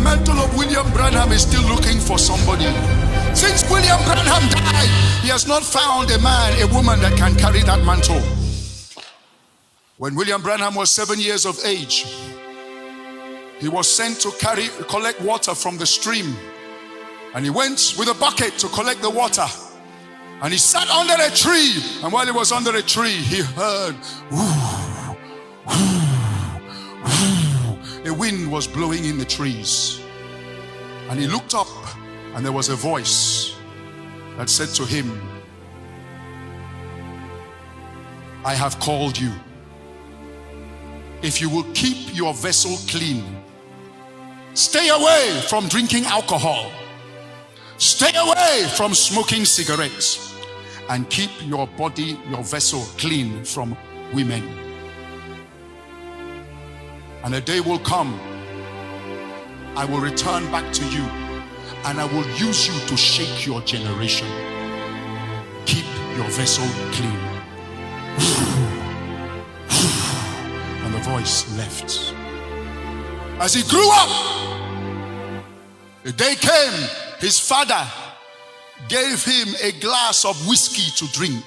mantle of William Brenham is still looking for somebody. Since William Brenham died, he has not found a man, a woman that can carry that mantle. When William Brenham was 7 years of age, he was sent to collect water from the stream. And he went with a bucket to collect the water. And he sat under a tree. And while he was under a tree, he heard, whoo, whoo, whoo. A wind was blowing in the trees. And he looked up, and there was a voice that said to him, I have called you. If you will keep your vessel clean, stay away from drinking alcohol, stay away from smoking cigarettes, and keep your body, your vessel clean from women. And a day will come, I will return back to you, and I will use you to shake your generation. Keep your vessel clean. And the voice left. As he grew up, the day came, his father gave him a glass of whiskey to drink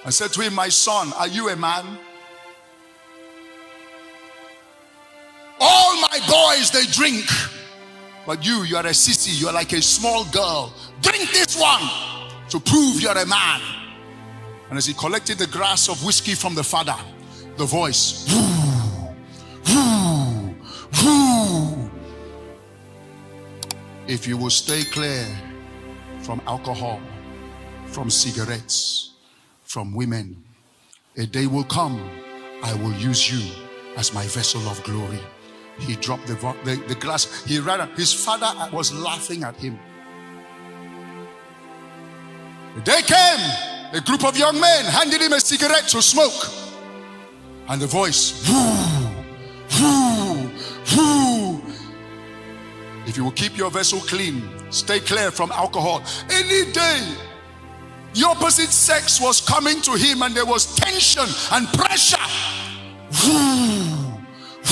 and said to him, my son, are you a man? All my boys, they drink, but you are a sissy, you are like a small girl. Drink this one to prove you're a man. And as he collected the glass of whiskey from the father, the voice, whoo, whoo, whoo. If you will stay clear from alcohol, from cigarettes, from women, a day will come, I will use you as my vessel of glory. He dropped the glass. He ran up. His father was laughing at him. The day came, a group of young men handed him a cigarette to smoke. And the voice, whoo, whoo, whoo. If you will keep your vessel clean, stay clear from alcohol. Any day, the opposite sex was coming to him and there was tension and pressure. Whoo,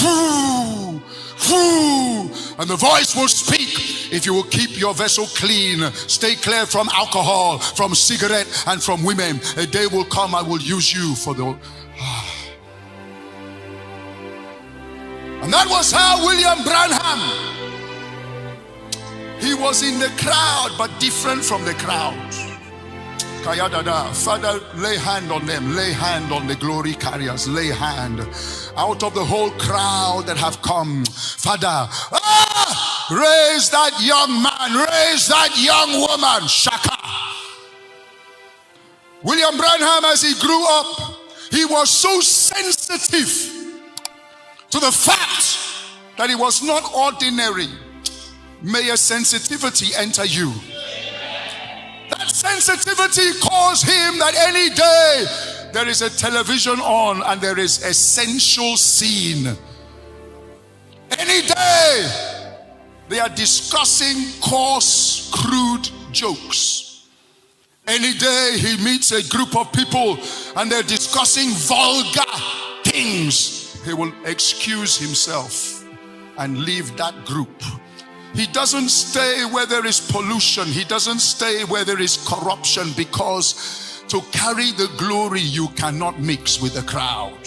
whoo, whoo. And the voice will speak. If you will keep your vessel clean, stay clear from alcohol, from cigarette, and from women, a day will come, I will use you for the... And that was how William Brenham, he was in the crowd but different from the crowd. Father, lay hand on them, lay hand on the glory carriers, lay hand out of the whole crowd that have come. Father, raise that young man, raise that young woman. Shaka. William Brenham, as he grew up, he was so sensitive to the fact that he was not ordinary. May a sensitivity enter you. That sensitivity caused him that any day there is a television on and there is a sensual scene. Any day they are discussing coarse, crude jokes. Any day he meets a group of people and they're discussing vulgar things, he will excuse himself and leave that group. He doesn't stay where there is pollution. He doesn't stay where there is corruption, because to carry the glory you cannot mix with the crowd.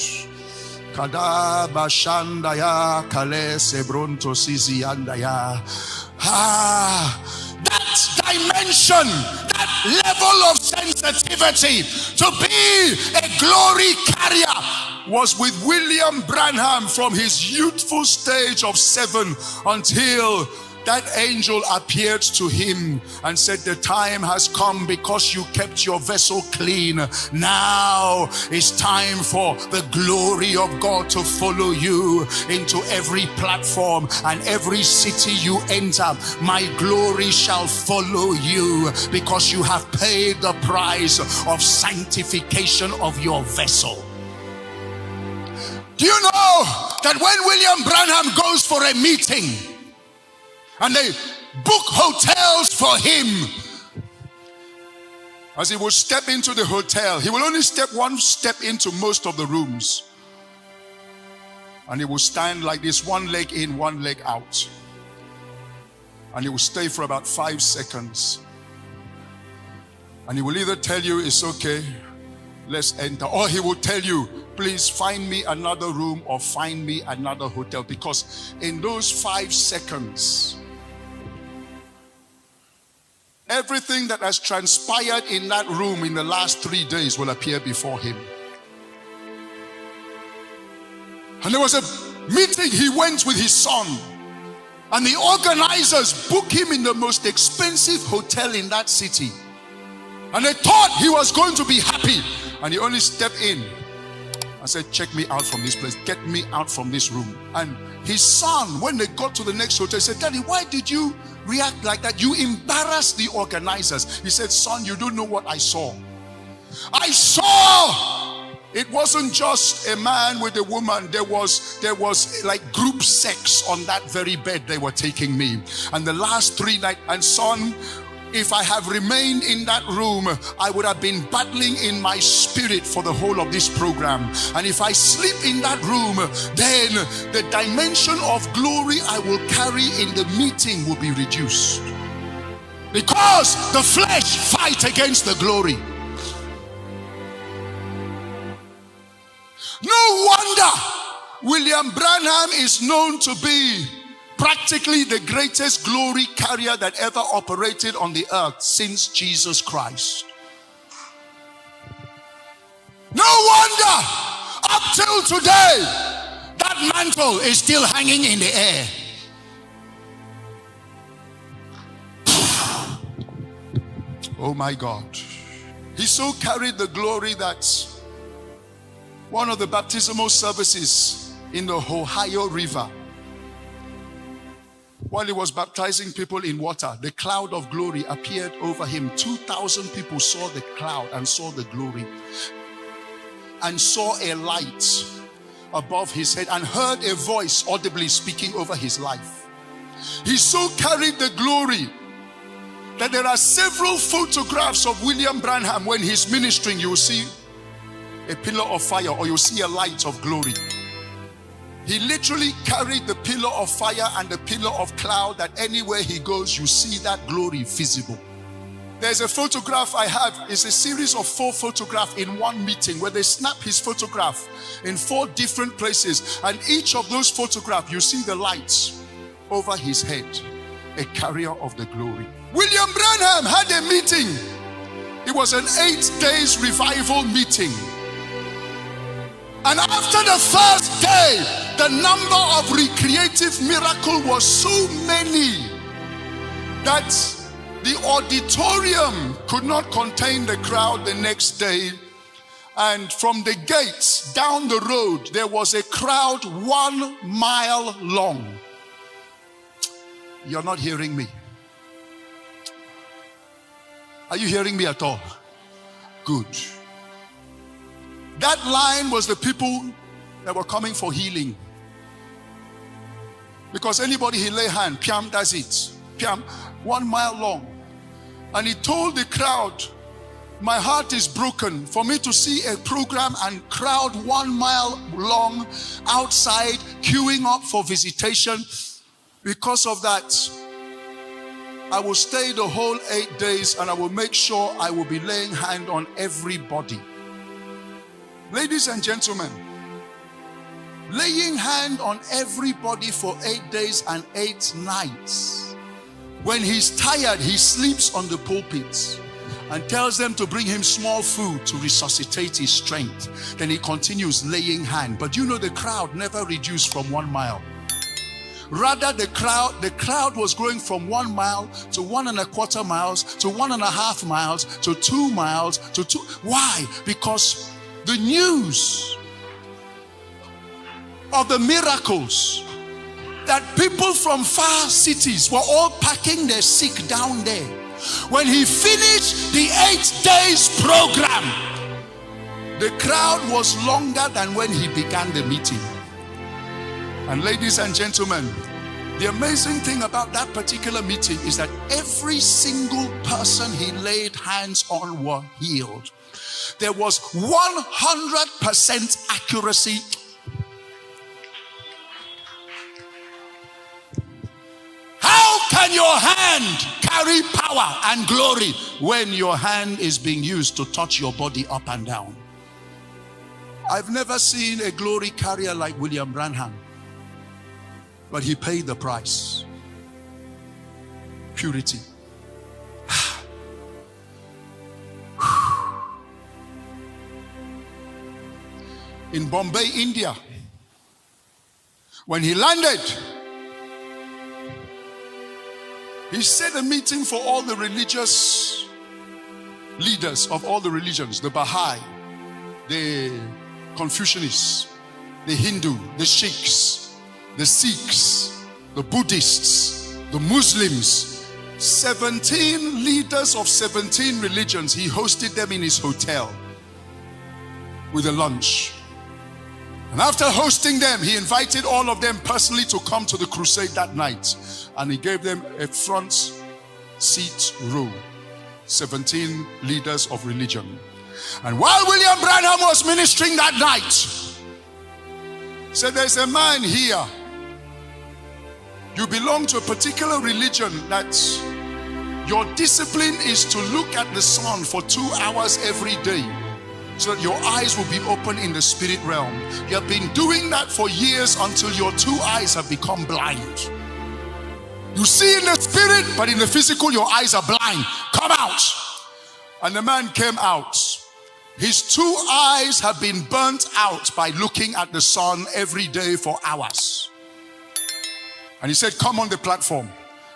That dimension, that level of sensitivity to be a glory carrier was with William Brenham from his youthful stage of 7 until that angel appeared to him and said, the time has come, because you kept your vessel clean. Now it's time for the glory of God to follow you into every platform and every city you enter. My glory shall follow you, because you have paid the price of sanctification of your vessel. Do you know that when William Brenham goes for a meeting and they book hotels for him, as he will step into the hotel, he will only step one step into most of the rooms, and he will stand like this, one leg in, one leg out. And he will stay for about 5 seconds. And he will either tell you it's okay, let's enter, or he will tell you, please find me another room or find me another hotel. Because in those 5 seconds, everything that has transpired in that room in the last 3 days will appear before him. And there was a meeting he went with his son. And the organizers booked him in the most expensive hotel in that city. And they thought he was going to be happy. And he only stepped in and said, check me out from this place. Get me out from this room. And his son, when they got to the next hotel, said, Daddy, why did you react like that? You embarrassed the organizers. He said, son, you don't know what I saw. I saw it wasn't just a man with a woman. There was like group sex on that very bed they were taking me. And the last 3 nights, and son, if I have remained in that room, I would have been battling in my spirit for the whole of this program. And if I sleep in that room, then the dimension of glory I will carry in the meeting will be reduced. Because the flesh fights against the glory. No wonder William Brenham is known to be practically the greatest glory carrier that ever operated on the earth since Jesus Christ. No wonder up till today that mantle is still hanging in the air. Oh my God. He so carried the glory that one of the baptismal services in the Ohio River, while he was baptizing people in water, the cloud of glory appeared over him. 2,000 people saw the cloud and saw the glory and saw a light above his head and heard a voice audibly speaking over his life. He so carried the glory that there are several photographs of William Brenham. When he's ministering, you will see a pillar of fire or you'll see a light of glory. He literally carried the pillar of fire and the pillar of cloud that anywhere he goes, you see that glory visible. There's a photograph I have. It's a series of 4 photographs in one meeting where they snap his photograph in 4 different places. And each of those photographs, you see the lights over his head, a carrier of the glory. William Brenham had a meeting. It was an 8 days revival meeting. And after the first day, the number of recreative miracles was so many that the auditorium could not contain the crowd the next day. And from the gates down the road, there was a crowd 1 mile long. You're not hearing me. Are you hearing me at all? Good. That line was the people that were coming for healing. Because anybody he lay hand, Piam does it. Piam, 1 mile long. And he told the crowd, my heart is broken for me to see a program and crowd 1 mile long outside queuing up for visitation. Because of that, I will stay the whole 8 days and I will make sure I will be laying hand on everybody. Ladies and gentlemen, laying hand on everybody for 8 days and 8 nights. When he's tired, he sleeps on the pulpit and tells them to bring him small food to resuscitate his strength. Then he continues laying hand. But you know, the crowd never reduced from 1 mile. Rather, the crowd was growing from 1 mile to 1.25 miles to 1.5 miles to 2 miles to 2. Why? Because the news of the miracles that people from far cities were all packing their sick down there. When he finished the 8 days program, the crowd was longer than when he began the meeting. And ladies and gentlemen, the amazing thing about that particular meeting is that every single person he laid hands on were healed. There was 100% accuracy. How can Can your hand carry power and glory when your hand is being used to touch your body up and down? I've never seen a glory carrier like William Brenham, but he paid the price. Purity. In Bombay, India, when he landed, he set a meeting for all the religious leaders of all the religions, the Baha'i, the Confucianists, the Hindu, the Sikhs, the Sikhs, the Buddhists, the Muslims. 17 leaders of 17 religions. He hosted them in his hotel with a lunch. And after hosting them, he invited all of them personally to come to the crusade that night. And he gave them a front seat row. 17 leaders of religion. And while William Brenham was ministering that night, said, there's a man here. You belong to a particular religion that your discipline is to look at the sun for 2 hours every day, so that your eyes will be open in the spirit realm. You have been doing that for years until your 2 eyes have become blind. You see in the spirit, but in the physical, your eyes are blind. Come out. And the man came out. His 2 eyes have been burnt out by looking at the sun every day for hours. And he said, come on the platform.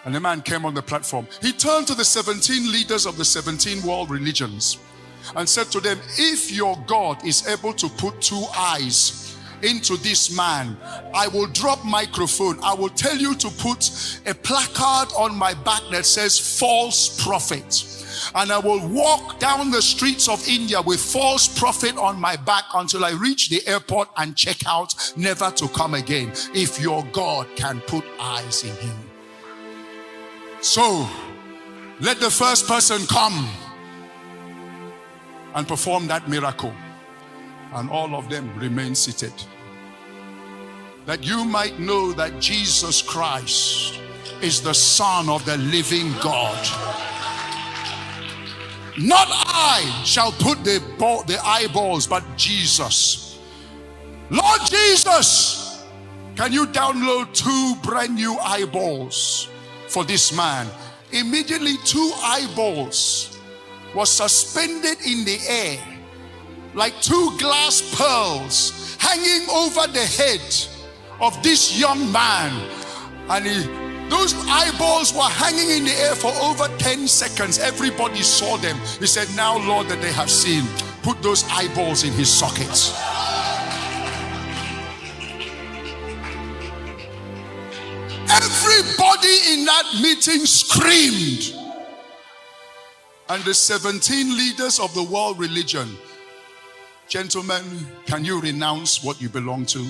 And the man came on the platform. He turned to the 17 leaders of the 17 world religions and said to them, if your God is able to put 2 eyes into this man, I will drop microphone. I will tell you to put a placard on my back that says false prophet. And I will walk down the streets of India with false prophet on my back until I reach the airport and check out, never to come again, if your God can put eyes in him. So, let the first person come and perform that miracle. And all of them remain seated. That you might know that Jesus Christ is the Son of the living God. Not I shall put the eyeballs, but Jesus. Lord Jesus, can you download 2 brand new eyeballs for this man? Immediately 2 eyeballs was suspended in the air like 2 glass pearls hanging over the head of this young man. And those eyeballs were hanging in the air for over 10 seconds. Everybody saw them. He said, now Lord, that they have seen, put those eyeballs in his sockets. Everybody in that meeting screamed. And the 17 leaders of the world religion, gentlemen, can you renounce what you belong to?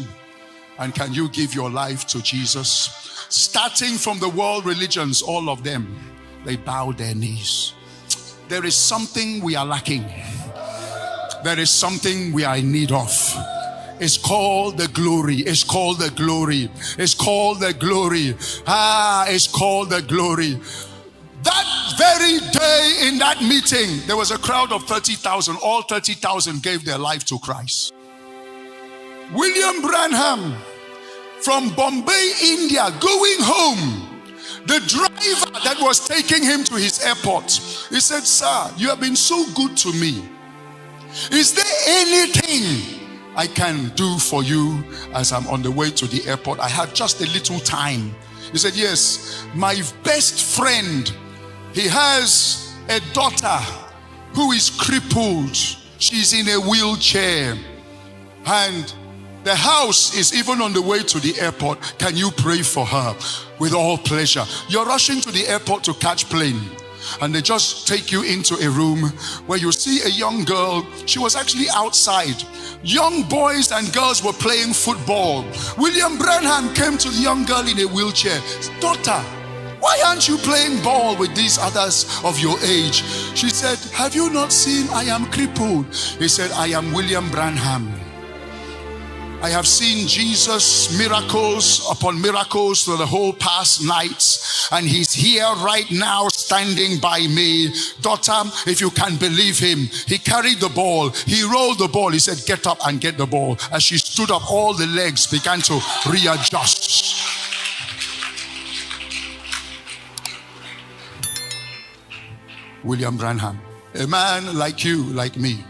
And can you give your life to Jesus? Starting from the world religions, all of them, they bow their knees. There is something we are lacking. There is something we are in need of. It's called the glory. It's called the glory. It's called the glory. It's called the glory. That very day in that meeting, there was a crowd of 30,000. All 30,000 gave their life to Christ. William Brenham, from Bombay, India, going home, the driver that was taking him to his airport, he said, sir, you have been so good to me. Is there anything I can do for you as I'm on the way to the airport? I have just a little time. He said, yes, my best friend, he has a daughter who is crippled. She's in a wheelchair. And the house is even on the way to the airport. Can you pray for her? With all pleasure. You're rushing to the airport to catch plane. And they just take you into a room where you see a young girl. She was actually outside. Young boys and girls were playing football. William Brenham came to the young girl in a wheelchair. Daughter, why aren't you playing ball with these others of your age? She said, have you not seen I am crippled? He said, I am William Brenham. I have seen Jesus miracles upon miracles for the whole past nights, and he's here right now standing by me. Daughter, if you can believe him, he carried the ball, he rolled the ball, he said, get up and get the ball. As she stood up, all the legs began to readjust. William Brenham, a man like you, like me.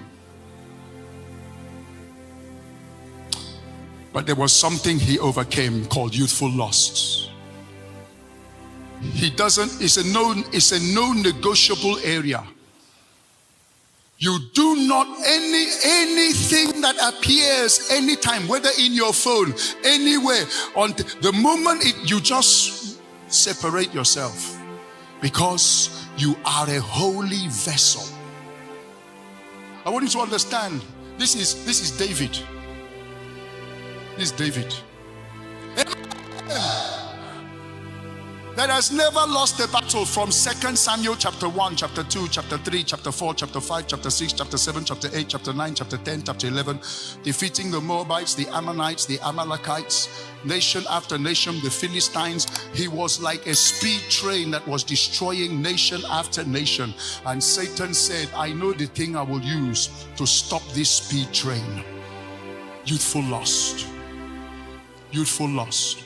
But there was something he overcame called youthful lusts. It's a no-negotiable area. You do not, anything that appears anytime, whether in your phone, anywhere, on the moment you just separate yourself, because you are a holy vessel. I want you to understand, this is David. This is David. That has never lost a battle from 2 Samuel chapter 1, chapter 2, chapter 3, chapter 4, chapter 5, chapter 6, chapter 7, chapter 8, chapter 9, chapter 10, chapter 11, defeating the Moabites, the Ammonites, the Amalekites, nation after nation, the Philistines. He was like a speed train that was destroying nation after nation. And Satan said, I know the thing I will use to stop this speed train. Youthful lust. Youthful lust.